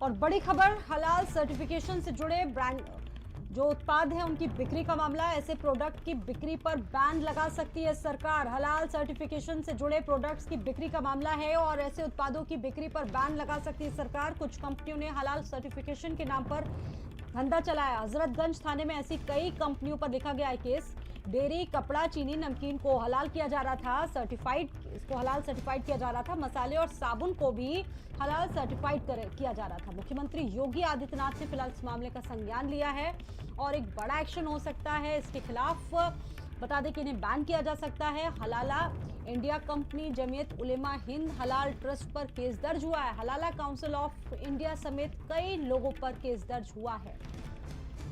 और बड़ी खबर, हलाल सर्टिफिकेशन से जुड़े ब्रांड जो उत्पाद हैं उनकी बिक्री का मामला। ऐसे प्रोडक्ट की बिक्री पर बैन लगा सकती है सरकार। हलाल सर्टिफिकेशन से जुड़े प्रोडक्ट्स की बिक्री का मामला है और ऐसे उत्पादों की बिक्री पर बैन लगा सकती है सरकार। कुछ कंपनियों ने हलाल सर्टिफिकेशन के नाम पर धंधा चलाया। हजरतगंज थाने में ऐसी कई कंपनियों पर लिखा गया है केस। डेयरी, कपड़ा, चीनी, नमकीन को हलाल किया जा रहा था, इसको हलाल सर्टिफाइड किया जा रहा था। मसाले और साबुन को भी हलाल सर्टिफाइड किया जा रहा था। मुख्यमंत्री योगी आदित्यनाथ ने फिलहाल इस मामले का संज्ञान लिया है और एक बड़ा एक्शन हो सकता है इसके खिलाफ। बता दें कि इन्हें बैन किया जा सकता है। Halala India company, Jamiat Ulema Hind, Halal trust पर केस दर्ज हुआ है। हलाला काउंसिल ऑफ इंडिया समेत कई लोगों पर केस दर्ज हुआ है।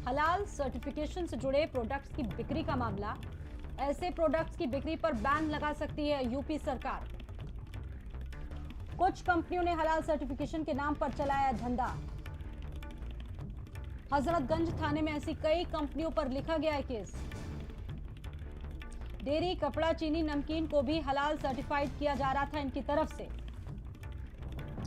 हलाल सर्टिफिकेशन से जुड़े प्रोडक्ट्स की बिक्री का मामला। ऐसे प्रोडक्ट्स की बिक्री पर बैन लगा सकती है यूपी सरकार। कुछ कंपनियों ने हलाल सर्टिफिकेशन के नाम पर चलाया धंधा। हजरतगंज थाने में ऐसी कई कंपनियों पर लिखा गया है केस। डेयरी, कपड़ा, चीनी, नमकीन को भी हलाल सर्टिफाइड किया जा रहा था इनकी तरफ से।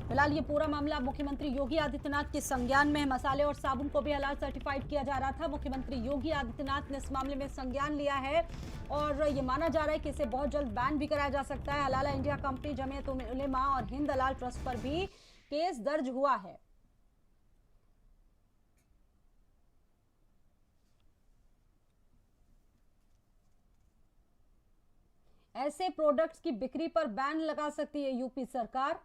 फिलहाल ये पूरा मामला मुख्यमंत्री योगी आदित्यनाथ के संज्ञान में है। मसाले और साबुन को भी हलाल सर्टिफाइड किया जा रहा था। मुख्यमंत्री योगी आदित्यनाथ ने इस मामले में संज्ञान लिया है और ये माना जा रहा है कि इसे बहुत जल्द बैन भी कराया जा सकता है। हलाला इंडिया कंपनी, जमीयत उलेमा और हिंद हलाल ट्रस्ट पर भी केस दर्ज हुआ है। ऐसे प्रोडक्ट्स की बिक्री पर बैन लगा सकती है यूपी सरकार।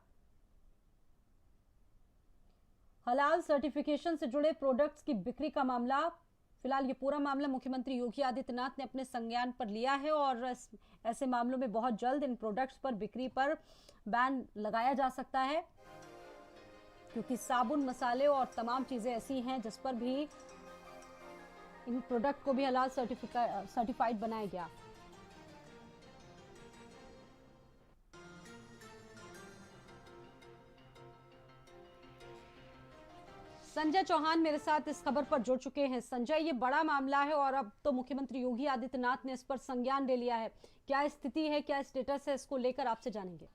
हलाल सर्टिफिकेशन से जुड़े प्रोडक्ट्स की बिक्री का मामला। फिलहाल ये पूरा मामला मुख्यमंत्री योगी आदित्यनाथ ने अपने संज्ञान पर लिया है और ऐसे मामलों में बहुत जल्द इन प्रोडक्ट्स पर बिक्री पर बैन लगाया जा सकता है, क्योंकि साबुन, मसाले और तमाम चीजें ऐसी हैं जिस पर भी इन प्रोडक्ट को भी हलाल सर्टिफाइड बनाया गया। संजय चौहान मेरे साथ इस खबर पर जुड़ चुके हैं। संजय, ये बड़ा मामला है और अब तो मुख्यमंत्री योगी आदित्यनाथ ने इस पर संज्ञान ले लिया है। क्या स्थिति है, क्या स्टेटस है, इसको लेकर आपसे जानेंगे।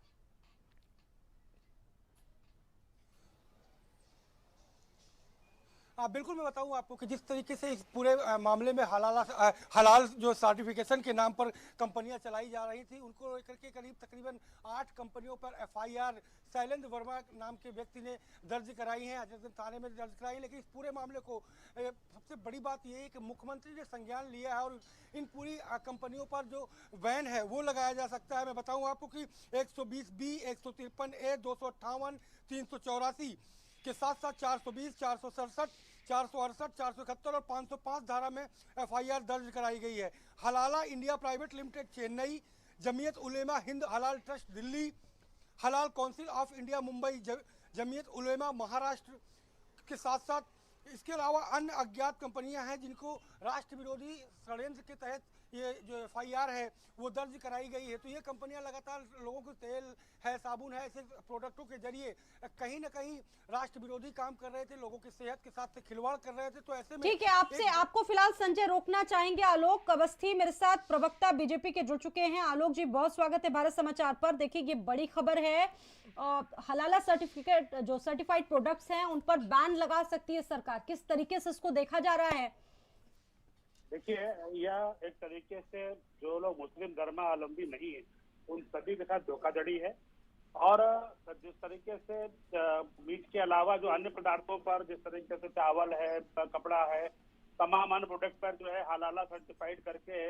बिल्कुल, मैं बताऊं आपको कि जिस तरीके से इस पूरे मामले में हलाल जो सर्टिफिकेशन के नाम पर कंपनियां चलाई जा रही थी, उनको लेकर के तकरीबन 8 कंपनियों पर एफआईआर शैलेंद्र वर्मा नाम के व्यक्ति ने दर्ज कराई है, हजरतगंज थाने में दर्ज कराई। लेकिन इस पूरे मामले को सबसे बड़ी बात यह है कि मुख्यमंत्री ने संज्ञान लिया है और इन पूरी कंपनियों पर जो बैन है वो लगाया जा सकता है। मैं बताऊँ आपको कि 120B, 153A, 258, 384 के साथ साथ 420, 467, 468, 471 और 505 धारा में एफआईआर दर्ज कराई गई है। Halala India private limited Chennai, Jamiat Ulema Hind Halal trust Delhi, Halal council of India Mumbai, Jamiat Ulema Maharashtra के साथ साथ इसके अलावा अन्य अज्ञात कंपनियां हैं जिनको राष्ट्र विरोधी षड्यंत्र के तहत ये जो एफआईआर है वो दर्ज कराई गई है। तो ये कंपनियां लगातार लोगों को तेल है, साबुन है, ऐसे प्रोडक्टों के जरिए कहीं ना कहीं राष्ट्र विरोधी काम कर रहे थे, लोगों की सेहत के साथ खिलवाड़ कर रहे थे। तो ऐसे में ठीक है, आपको फिलहाल संजय रोकना चाहेंगे। आलोक अवस्थी मेरे साथ, प्रवक्ता बीजेपी के, जुड़ चुके हैं। आलोक जी, बहुत स्वागत है भारत समाचार पर। देखिए, ये बड़ी खबर है। हलाला सर्टिफिकेट जो सर्टिफाइड प्रोडक्ट्स हैं उन पर बैन लगा सकती है सरकार। किस तरीके से इसको देखा जा रहा है? देखिए, यह एक तरीके से जो लोग मुस्लिम धर्मावलंबी नहीं है उन सभी के साथ धोखाधड़ी है। और जिस तरीके से मीट के अलावा जो अन्य पदार्थों पर, जिस तरीके से चावल है, कपड़ा है, तमाम अन्य प्रोडक्ट पर जो है हलाला सर्टिफाइड करके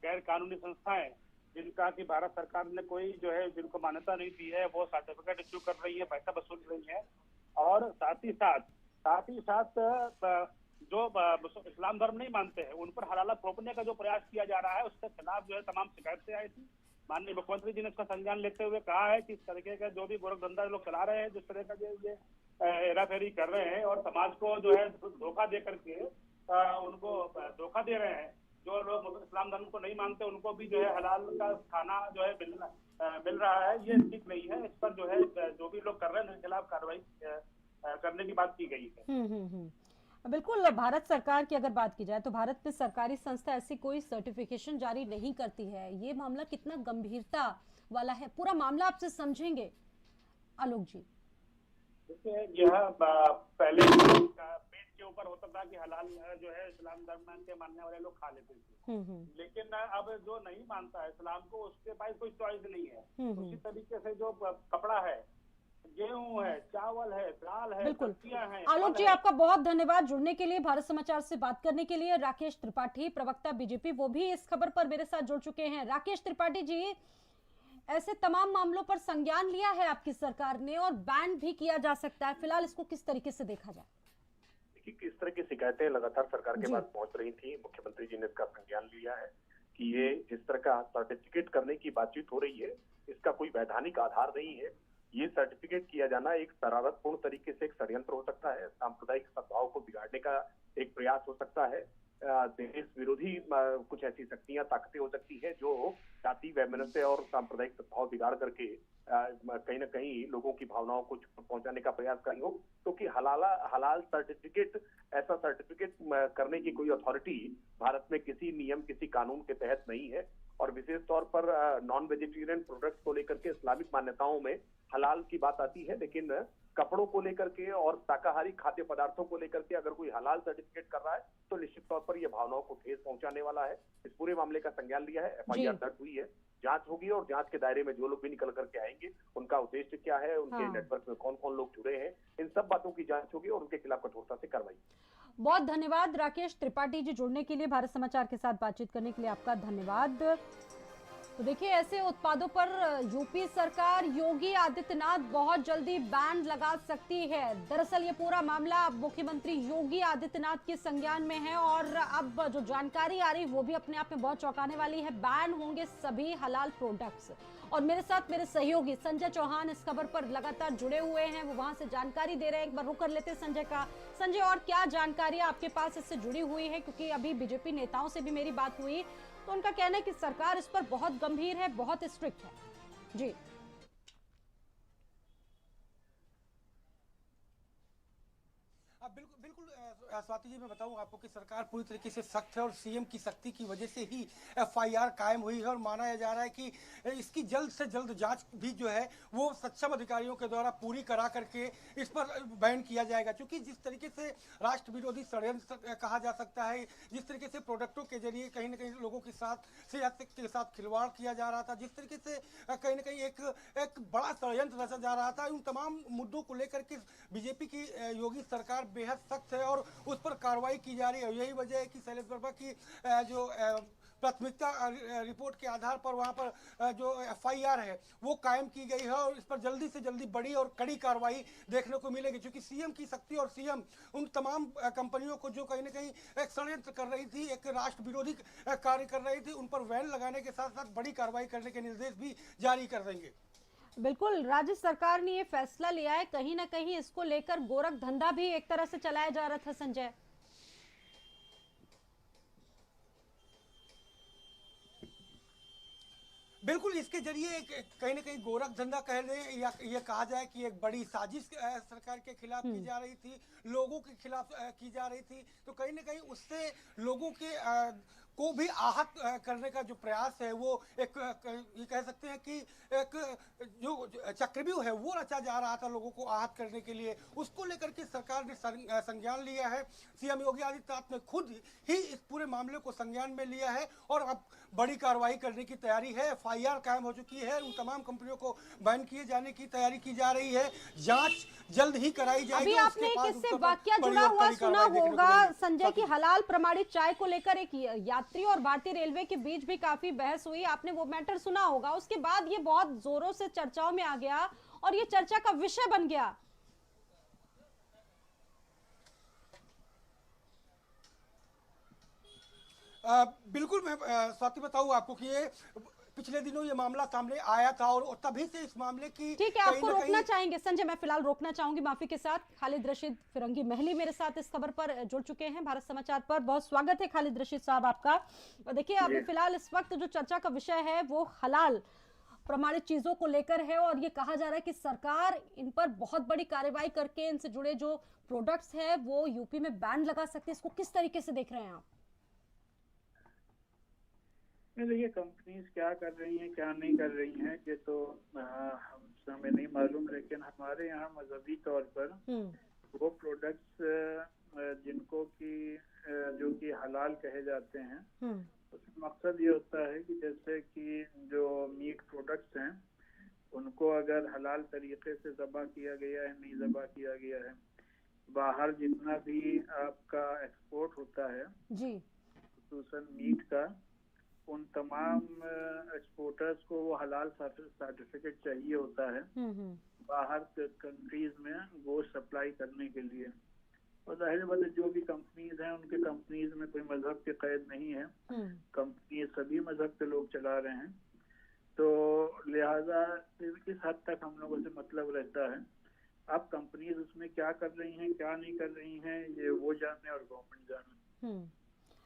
गैर कानूनी संस्थाएं जिनका कि भारत सरकार ने कोई जो है जिनको मान्यता नहीं दी है वो सर्टिफिकेट इश्यू कर रही है, पैसा वसूल रही है। और साथ ही साथ जो इस्लाम धर्म नहीं मानते हैं उन पर हलाला थोपने का जो प्रयास किया जा रहा है उसके खिलाफ जो है तमाम शिकायतें आई थी। माननीय मुख्यमंत्री जी ने इसका संज्ञान लेते हुए कहा है कि इस तरीके का जो भी गोरख धंधा लोग चला रहे हैं, जिस तरह का ये हेराफेरी कर रहे हैं और समाज को जो है धोखा दे करके उनको धोखा दे रहे हैं, जो लोग इस्लाम धर्म को नहीं मानते उनको भी जो है हलाल का खाना जो है मिल रहा है, ये ठीक नहीं है। इस पर जो है जो भी लोग कर रहे हैं उनके खिलाफ कार्रवाई करने की बात की गई है। बिल्कुल। भारत सरकार की अगर बात की जाए तो भारत में सरकारी संस्था ऐसी कोई सर्टिफिकेशन जारी नहीं करती है। ये मामला कितना गंभीरता वाला है, पूरा मामला आपसे समझेंगे आलोक जी। देखिए यह पहले पेट के ऊपर होता था कि हलाल जो है इस्लाम धर्म के मानने वाले लोग खा लेते थे, लेकिन अब जो नहीं मानता है इस्लाम को उसके पास कोई चॉइस नहीं है। उसी तरीके से जो कपड़ा है, गेहूं है, चावल है, दाल है, बिल्कुल। सब्जियां हैं, आलोक जी, आपका बहुत धन्यवाद जुड़ने के लिए, भारत समाचार से बात करने के लिए। राकेश त्रिपाठी, प्रवक्ता बीजेपी, वो भी इस खबर पर मेरे साथ जुड़ चुके हैं। राकेश त्रिपाठी जी, ऐसे तमाम मामलों पर संज्ञान लिया है आपकी सरकार ने और बैन भी किया जा सकता है, फिलहाल इसको किस तरीके से देखा जाए? देखिए, इस तरह की शिकायतें लगातार सरकार के पास पहुंच रही थी। मुख्यमंत्री जी ने इसका संज्ञान लिया है कि ये जिस तरह का सर्टिफिकेट करने की बातचीत हो रही है, इसका कोई वैधानिक आधार नहीं है। ये सर्टिफिकेट किया जाना एक शरारतपूर्ण तरीके से एक षड्यंत्र हो सकता है, सांप्रदायिक सद्भाव को बिगाड़ने का एक प्रयास हो सकता है। देश विरोधी कुछ ऐसी शक्तियां, ताकतें हो सकती है जो जाति वैमनस्य और सांप्रदायिक सद्भाव बिगाड़ करके कहीं ना कहीं लोगों की भावनाओं को पहुंचाने का प्रयास करी हो। क्योंकि हलाल सर्टिफिकेट, ऐसा सर्टिफिकेट करने की कोई अथॉरिटी भारत में किसी नियम, किसी कानून के तहत नहीं है। और विशेष तौर पर नॉन वेजिटेरियन प्रोडक्ट्स को लेकर के इस्लामिक मान्यताओं में हलाल की बात आती है, लेकिन कपड़ों को लेकर के और शाकाहारी खाद्य पदार्थों को लेकर के अगर कोई हलाल सर्टिफिकेट कर रहा है तो निश्चित तौर पर यह भावनाओं को ठेस पहुंचाने वाला है। इस पूरे मामले का संज्ञान लिया है, FIR दर्ज हुई है, जांच होगी और जांच के दायरे में जो लोग भी निकल करके आएंगे, उनका उद्देश्य क्या है, उनके नेटवर्क में कौन कौन लोग जुड़े हैं, इन सब बातों की जांच होगी और उनके खिलाफ कठोरता से कार्रवाई। बहुत धन्यवाद राकेश त्रिपाठी जी, जुड़ने के लिए, भारत समाचार के साथ बातचीत करने के लिए आपका धन्यवाद। तो देखिए, ऐसे उत्पादों पर यूपी सरकार योगी आदित्यनाथ बहुत जल्दी बैन लगा सकती है। दरअसल ये पूरा मामला अब मुख्यमंत्री योगी आदित्यनाथ के संज्ञान में है और अब जो जानकारी आ रही वो भी अपने आप में बहुत चौंकाने वाली है। बैन होंगे सभी हलाल प्रोडक्ट्स। और मेरे साथ मेरे सहयोगी संजय चौहान इस खबर पर लगातार जुड़े हुए हैं, वो वहां से जानकारी दे रहे हैं। एक बार रुक कर लेते हैं संजय का। संजय, और क्या जानकारी आपके पास इससे जुड़ी हुई है? क्योंकि अभी बीजेपी नेताओं से भी मेरी बात हुई तो उनका कहना है कि सरकार इस पर बहुत गंभीर है, बहुत स्ट्रिक्ट है। जी बिल्कुल बिल्कुल स्वाति जी, मैं बताऊं आपको कि सरकार पूरी तरीके से सख्त है और सीएम की सख्ती की वजह से ही FIR कायम हुई है और माना जा रहा है कि इसकी जल्द से जल्द जांच भी जो है वो सक्षम अधिकारियों के द्वारा पूरी करा करके इस पर बैन किया जाएगा। क्योंकि जिस तरीके से राष्ट्र विरोधी षड्यंत्र कहा जा सकता है, जिस तरीके से प्रोडक्टों के जरिए कहीं ना कहीं लोगों के साथ खिलवाड़ किया जा रहा था, जिस तरीके से कहीं ना कहीं एक बड़ा षड्यंत्र रचा जा रहा था, उन तमाम मुद्दों को लेकर के बीजेपी की योगी सरकार बेहद सख्त है और उस पर कार्रवाई की जा रही है। यही वजह है कि शैलेश वर्मा की जो प्राथमिकता रिपोर्ट के आधार पर वहां पर जो FIR है वो कायम की गई है और इस पर जल्दी से जल्दी बड़ी और कड़ी कार्रवाई देखने को मिलेगी। क्योंकि सीएम की शक्ति और सीएम उन तमाम कंपनियों को जो कहीं ना कहीं एक षड्यंत्र कर रही थी, एक राष्ट्र विरोधी कार्य कर रही थी, उन पर बैन लगाने के साथ साथ बड़ी कार्रवाई करने के निर्देश भी जारी कर देंगे। बिल्कुल, राज्य सरकार ने ये फैसला लिया है, कहीं ना कहीं इसको लेकर गोरख धंधा भी एक तरह से चलाया जा रहा था संजय। बिल्कुल, इसके जरिए कहीं ना कहीं गोरख धंधा कह दें या ये कहा जाए कि एक बड़ी साजिश सरकार के खिलाफ की जा रही थी, लोगों के खिलाफ की जा रही थी। तो कहीं ना कहीं उससे लोगों के को भी आहत करने का जो प्रयास है वो एक ये कह सकते हैं कि एक जो चक्रव्यूह है वो रचा जा रहा था लोगों को आहत करने के लिए। उसको लेकर के सरकार ने संज्ञान लिया है। सीएम योगी आदित्यनाथ ने खुद ही इस पूरे मामले को संज्ञान में लिया है और अब बड़ी कार्रवाई करने की तैयारी है। FIR कायम हो चुकी है, उन तमाम कंपनियों को बैन किए जाने की तैयारी की जा रही है। जांच जल्द ही कराई जाएगी। अभी आपने किससे वाकया जुड़ा हुआ सुना होगा संजय की हलाल प्रमाणित चाय को लेकर एक यात्री और भारतीय रेलवे के बीच भी काफी बहस हुई, आपने वो मैटर सुना होगा। उसके बाद ये बहुत जोरों से चर्चाओं में आ गया और ये चर्चा का विषय बन गया। बिल्कुल, मैं स्वाति बताऊं आपको कि ये पिछले दिनों ये मामला सामने आया था और तभी से इस मामले की ठीक है, आपको रोकना चाहेंगे संजय, मैं फिलहाल रोकना चाहूंगी माफी के साथ। खालिद रशीद फिरंगी महली मेरे साथ इस खबर पर जुड़ चुके हैं भारत समाचार पर। बहुत स्वागत है खालिद रशीद साहब आपका। देखिए, अब फिलहाल इस वक्त जो चर्चा का विषय है वो हलाल प्रमाणित चीजों को लेकर है और ये कहा जा रहा है कि सरकार इन पर बहुत बड़ी कार्रवाई करके इनसे जुड़े जो प्रोडक्ट्स है वो यूपी में बैन लगा सकते हैं। इसको किस तरीके से देख रहे हैं आप? देखिए, कंपनीज क्या कर रही हैं क्या नहीं कर रही हैं ये तो हमें नहीं मालूम, लेकिन हमारे यहाँ मजहबी तौर पर वो प्रोडक्ट्स जिनको कि जो कि हलाल कहे जाते हैं, उसका मकसद ये होता है कि जैसे कि जो मीट प्रोडक्ट्स हैं उनको अगर हलाल तरीके से ज़बह किया गया है, नहीं ज़बह किया गया है, बाहर जितना भी आपका एक्सपोर्ट होता है जी, खसूसन मीट का, उन तमाम एक्सपोर्टर्स को वो हलाल सर्टिफिकेट चाहिए होता है बाहर कंट्रीज में गोश्त सप्लाई करने के लिए। और जाहिर बात है जो भी कंपनीज हैं उनके कंपनीज में कोई मजहब के कैद नहीं है, कंपनी सभी मजहब के लोग चला रहे हैं, तो लिहाजा इस हद तक हम लोगों से मतलब रहता है। अब कंपनीज उसमें क्या कर रही हैं क्या नहीं कर रही हैं ये वो जाने और गवर्नमेंट जाने।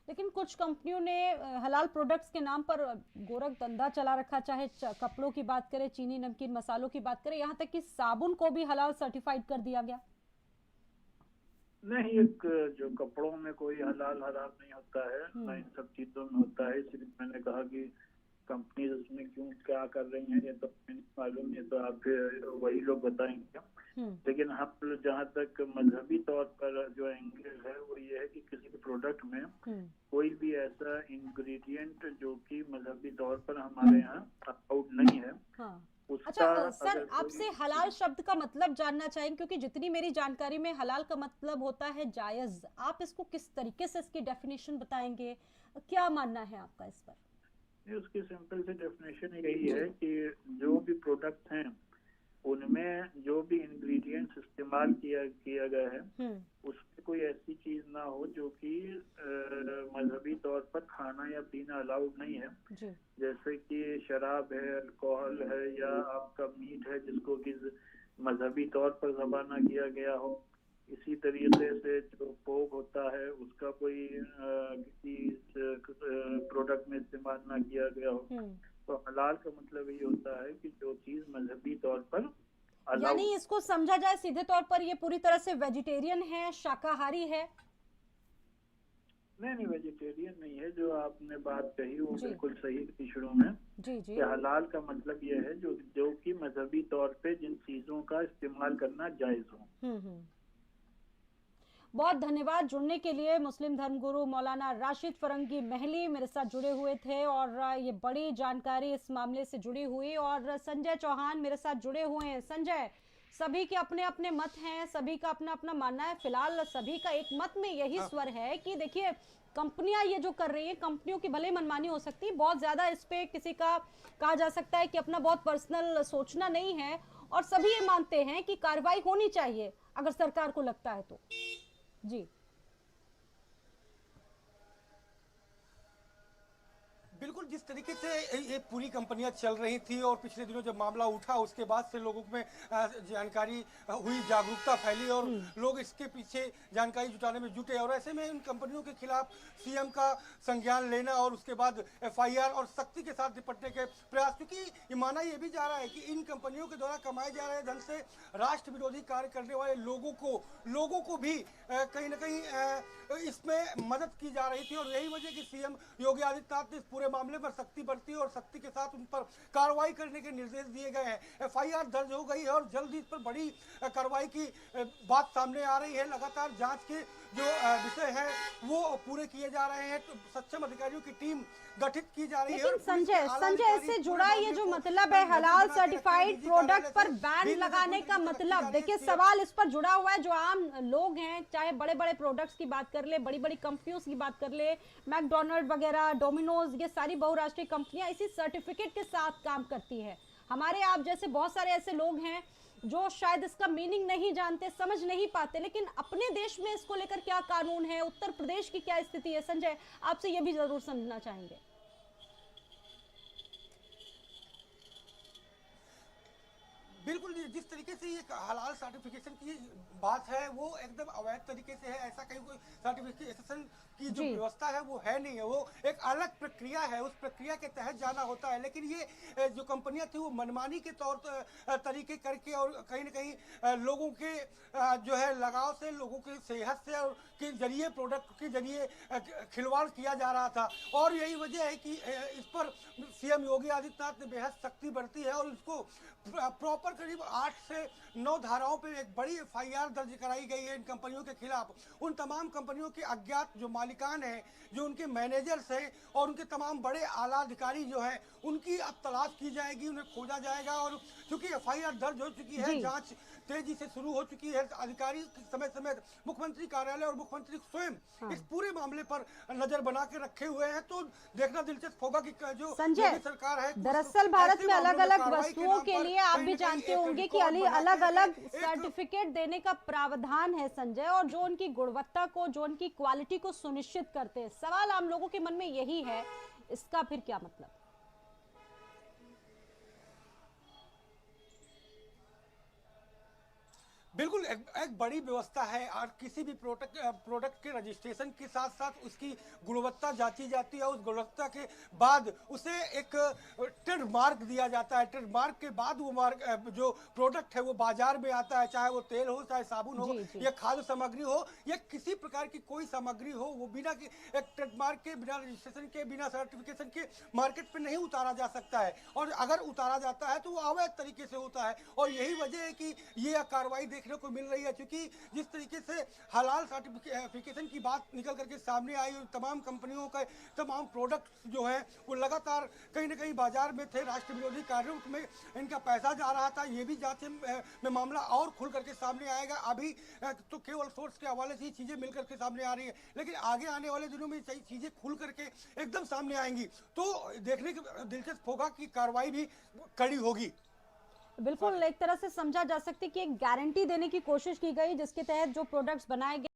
लेकिन कुछ कंपनियों ने हलाल प्रोडक्ट्स के नाम पर गोरख धंधा चला रखा, चाहे कपड़ों की बात करें, चीनी नमकीन मसालों की बात करें, यहाँ तक कि साबुन को भी हलाल सर्टिफाइड कर दिया गया। नहीं, एक जो कपड़ों में कोई हलाल हराम नहीं होता है, ना इन सब चीजों में होता है। इसलिए मैंने कहा कि कंपनीज उसमें क्यों क्या कर रही हैं ये तो नहीं मालूम, ये तो आप वही लोग बताएंगे। लेकिन हम जहाँ तक मजहबी तौर पर जो एंगल है वो ये है कि किसी भी प्रोडक्ट में कोई भी ऐसा इंग्रेडिएंट जो कि मजहबी तौर पर हमारे यहाँ अलाउड नहीं है। अच्छा सर, आपसे हलाल शब्द का मतलब जानना चाहेंगे, क्योंकि जितनी मेरी जानकारी में हलाल का मतलब होता है जायज। आप इसको किस तरीके से इसकी डेफिनेशन बताएंगे, क्या मानना है आपका इस पर? उसकी सिंपल सी डेफिनेशन यही है कि जो भी प्रोडक्ट हैं उनमें जो भी इंग्रेडिएंट्स इस्तेमाल किया गया है उसमें कोई ऐसी चीज ना हो जो कि मजहबी तौर पर खाना या पीना अलाउड नहीं है। जैसे कि शराब है, अल्कोहल है, या आपका मीट है जिसको कि मजहबी तौर पर ज़बह ना किया गया हो। इसी तरीके से जो पोग होता है उसका कोई किसी प्रोडक्ट में इस्तेमाल ना किया गया हो। तो हलाल का मतलब ये होता है कि जो चीज मजहबी तौर पर, यानी इसको समझा जाए सीधे तौर पर ये पूरी तरह से वेजिटेरियन है, शाकाहारी है? नहीं, वेजिटेरियन नहीं है। जो आपने बात कही वो बिल्कुल सही थी शुरू में। जी। हलाल का मतलब ये है जो कि मजहबी तौर पे जिन चीजों का इस्तेमाल करना जायज हो। बहुत धन्यवाद जुड़ने के लिए। मुस्लिम धर्मगुरु मौलाना राशिद फरंगी महली मेरे साथ जुड़े हुए थे और ये बड़ी जानकारी इस मामले से जुड़ी हुई। और संजय चौहान मेरे साथ जुड़े हुए हैं। संजय, सभी के अपने अपने मत हैं, सभी का अपना अपना मानना है। फिलहाल सभी का एक मत में यही स्वर है कि देखिए कंपनियां ये जो कर रही हैं, कंपनियों की भले मनमानी हो सकती है, बहुत ज्यादा इस पे किसी का कहा जा सकता है कि अपना बहुत पर्सनल सोचना नहीं है, और सभी ये मानते हैं कि कार्रवाई होनी चाहिए अगर सरकार को लगता है तो। जी बिल्कुल, जिस तरीके से ये पूरी कंपनियां चल रही थी और पिछले दिनों जब मामला उठा उसके बाद से लोगों में जानकारी हुई, जागरूकता फैली और लोग इसके पीछे जानकारी जुटाने में जुटे। और ऐसे में इन कंपनियों के खिलाफ सीएम का संज्ञान लेना और उसके बाद एफआईआर और सख्ती के साथ निपटने के प्रयास, क्योंकि ये माना यह भी जा रहा है कि इन कंपनियों के द्वारा कमाए जा रहे धन से राष्ट्र विरोधी कार्य करने वाले लोगों को भी कहीं ना कहीं इसमें मदद की जा रही थी। और यही वजह कि सीएम योगी आदित्यनाथ ने इस पूरे मामले पर सख्ती बरती और सख्ती के साथ उन पर कार्रवाई करने के निर्देश दिए गए हैं। एफआईआर दर्ज हो गई है और जल्द ही इस पर बड़ी कार्रवाई की बात सामने आ रही है। लगातार जांच के जो विषय है वो पूरे किए जा रहे हैं, तो सक्षम अधिकारियों की टीम गठित की जा रही है। लेकिन संजय इससे जुड़ा ये जो मतलब है हलाल सर्टिफाइड प्रोडक्ट पर बैन लगाने का मतलब, देखिए सवाल इस पर जुड़ा हुआ है। जो आम लोग हैं, चाहे बड़े बड़े प्रोडक्ट्स की बात कर ले, बड़ी बड़ी कंपनियों की बात कर ले, मैकडोनल्ड वगैरह, डोमिनोज, ये सारी बहुराष्ट्रीय कंपनियां इसी सर्टिफिकेट के साथ काम करती है। हमारे आप जैसे बहुत सारे ऐसे लोग हैं जो शायद इसका मीनिंग नहीं जानते, समझ नहीं पाते, लेकिन अपने देश में इसको लेकर क्या कानून है, उत्तर प्रदेश की क्या स्थिति है, संजय आपसे ये भी जरूर समझना चाहेंगे। बिल्कुल, जिस तरीके से ये हलाल सर्टिफिकेशन की बात है वो एकदम अवैध तरीके से है। ऐसा कहीं कोई सर्टिफिकेशन की जो व्यवस्था है वो है नहीं है, वो एक अलग प्रक्रिया है, उस प्रक्रिया के तहत जाना होता है। लेकिन ये जो कंपनियां थी वो मनमानी के तौर तरीके करके और कहीं ना कहीं लोगों के जो है लगाव से, लोगों की सेहत से और के जरिए, प्रोडक्ट के जरिए खिलवाड़ किया जा रहा था। और यही वजह है कि इस पर सीएम योगी आदित्यनाथ ने बेहद सख्ती बरती है और इसको प्रॉपर पर करीब 8 से 9 धाराओं पर एक बड़ी FIR दर्ज कराई गई है इन कंपनियों के खिलाफ। उन तमाम कंपनियों के अज्ञात जो मालिकान हैं, जो उनके मैनेजर्स हैं और उनके तमाम बड़े आला अधिकारी जो हैं, उनकी अब तलाश की जाएगी, उन्हें खोजा जाएगा। और क्योंकि FIR दर्ज हो चुकी है, जांच तेजी से शुरू हो चुकी है, अधिकारी समय समय मुख्यमंत्री कार्यालय और मुख्यमंत्री स्वयं इस पूरे मामले पर नजर बना के रखे हुए हैं। तो देखना दिलचस्प होगा कि जो संजय, सरकार है, दरअसल भारत में अलग अलग वस्तुओं के लिए आप भी जानते होंगे कि अलग अलग सर्टिफिकेट देने का प्रावधान है संजय, और जो उनकी गुणवत्ता को, जो उनकी क्वालिटी को सुनिश्चित करते हैं। सवाल आम लोगों के मन में यही है, इसका फिर क्या मतलब? बिल्कुल एक बड़ी व्यवस्था है और किसी भी प्रोडक्ट के रजिस्ट्रेशन के साथ साथ उसकी गुणवत्ता जांची जाती है। उस गुणवत्ता के बाद उसे एक ट्रेड मार्क दिया जाता है। ट्रेड मार्क के बाद वो मार्क जो प्रोडक्ट है वो बाजार में आता है, चाहे वो तेल हो, चाहे साबुन हो, या खाद्य सामग्री हो, या किसी प्रकार की कोई सामग्री हो, वो बिना एक ट्रेड मार्क के, बिना रजिस्ट्रेशन के, बिना सर्टिफिकेशन के मार्केट पर नहीं उतारा जा सकता है। और अगर उतारा जाता है तो वो अवैध तरीके से होता है। और यही वजह है कि ये कार्रवाई देखने को मिल रही है, क्योंकि जिस तरीके से हलाल सर्टिफिकेशन की बात निकल करके सामने आई, तमाम कंपनियों का तमाम प्रोडक्ट जो है वो लगातार कहीं ना कहीं बाजार में थे, राष्ट्र विरोधी कार्यों में इनका पैसा जा रहा था। ये भी जांच में मामला और खुल करके सामने आएगा। अभी तो केवल सोर्स के हवाले से ही चीजें मिल करके सामने आ रही है, लेकिन आगे आने वाले दिनों में चीजें खुल करके एकदम सामने आएंगी तो देखने के दिलचस्प होगा कि कार्रवाई भी कड़ी होगी। बिल्कुल, एक तरह से समझा जा सकती है कि एक गारंटी देने की कोशिश की गई, जिसके तहत जो प्रोडक्ट्स बनाए गए